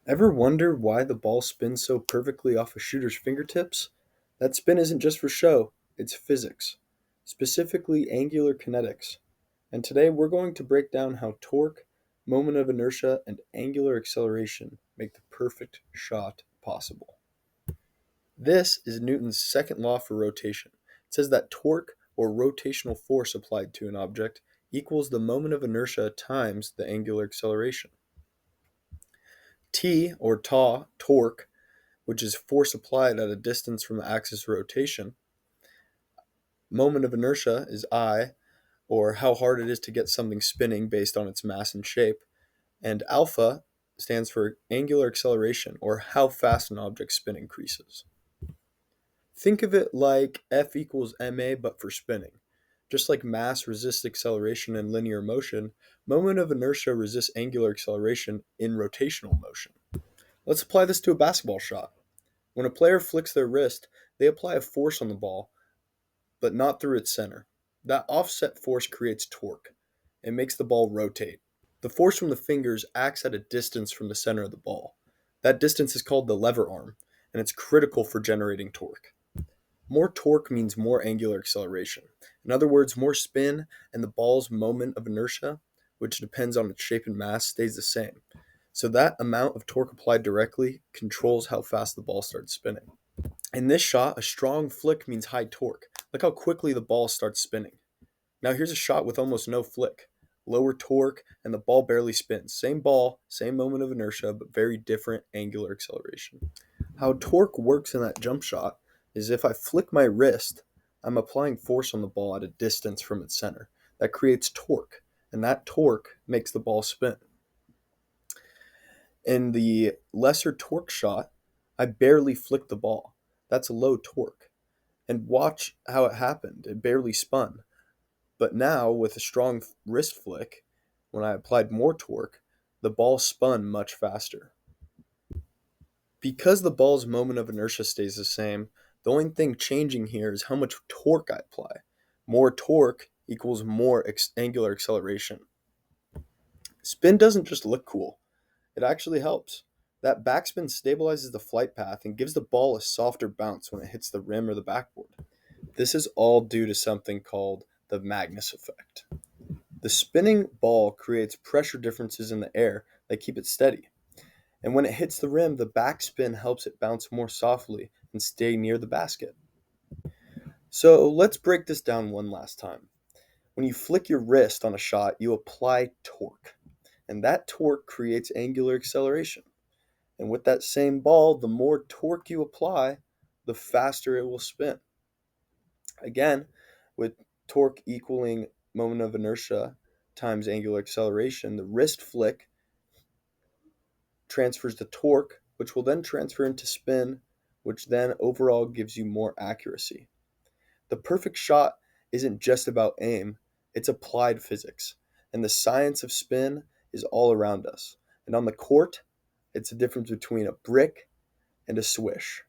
Ever wonder why the ball spins so perfectly off a shooter's fingertips? That spin isn't just for show, it's physics, specifically angular kinetics. And today we're going to break down how torque, moment of inertia, and angular acceleration make the perfect shot possible. This is Newton's second law for rotation. It says that torque, or rotational force applied to an object, equals the moment of inertia times the angular acceleration. T, or torque, which is force applied at a distance from the axis of rotation. Moment of inertia is I, or how hard it is to get something spinning based on its mass and shape. And alpha stands for angular acceleration, or how fast an object's spin increases. Think of it like F equals ma, but for spinning. Just like mass resists acceleration in linear motion, moment of inertia resists angular acceleration in rotational motion. Let's apply this to a basketball shot. When a player flicks their wrist, they apply a force on the ball, but not through its center. That offset force creates torque. It makes the ball rotate. The force from the fingers acts at a distance from the center of the ball. That distance is called the lever arm, and it's critical for generating torque. More torque means more angular acceleration. In other words, more spin, and the ball's moment of inertia, which depends on its shape and mass, stays the same. So that amount of torque applied directly controls how fast the ball starts spinning. In this shot, a strong flick means high torque. Look how quickly the ball starts spinning. Now here's a shot with almost no flick. Lower torque, and the ball barely spins. Same ball, same moment of inertia, but very different angular acceleration. How torque works in that jump shot is if I flick my wrist, I'm applying force on the ball at a distance from its center. That creates torque, and that torque makes the ball spin. In the lesser torque shot, I barely flicked the ball. That's low torque. And watch how it happened. It barely spun. But now, with a strong wrist flick, when I applied more torque, the ball spun much faster. Because the ball's moment of inertia stays the same, the only thing changing here is how much torque I apply. More torque equals more angular acceleration. Spin doesn't just look cool, it actually helps. That backspin stabilizes the flight path and gives the ball a softer bounce when it hits the rim or the backboard. This is all due to something called the Magnus effect. The spinning ball creates pressure differences in the air that keep it steady. And when it hits the rim, the backspin helps it bounce more softly and stay near the basket. So let's break this down one last time. When you flick your wrist on a shot, you apply torque. And that torque creates angular acceleration. And with that same ball, the more torque you apply, the faster it will spin. Again, with torque equaling moment of inertia times angular acceleration, the wrist flick transfers the torque, which will then transfer into spin, which then overall gives you more accuracy. The perfect shot isn't just about aim, it's applied physics. And the science of spin is all around us. And on the court, it's the difference between a brick and a swish.